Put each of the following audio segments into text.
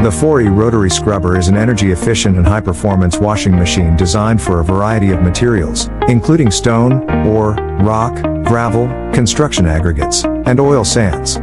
The FORUI Rotary Scrubber is an energy-efficient and high-performance washing machine designed for a variety of materials, including stone, ore, rock, gravel, construction aggregates, and oil sands.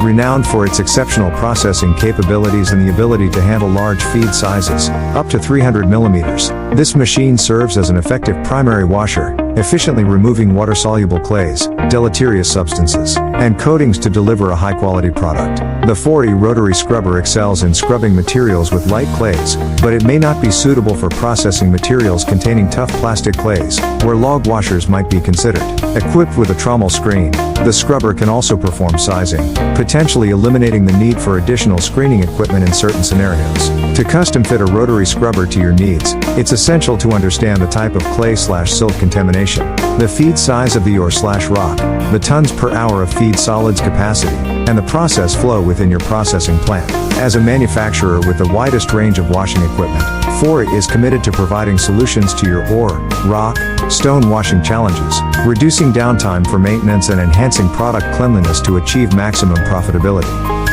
Renowned for its exceptional processing capabilities and the ability to handle large feed sizes, up to 300 millimeters. This machine serves as an effective primary washer, efficiently removing water-soluble clays, deleterious substances, and coatings to deliver a high-quality product. The FORUI Rotary Scrubber excels in scrubbing materials with light clays, but it may not be suitable for processing materials containing tough plastic clays, where log washers might be considered. Equipped with a trommel screen, the scrubber can also perform sizing, potentially eliminating the need for additional screening equipment in certain scenarios. To custom fit a rotary scrubber to your needs, it's essential to understand the type of clay/silt contamination, the feed size of the ore/rock, the tons per hour of feed solids capacity, and the process flow within your processing plant. As a manufacturer with the widest range of washing equipment, FORUI is committed to providing solutions to your ore, rock, stone washing challenges, reducing downtime for maintenance and enhancing product cleanliness to achieve maximum profitability.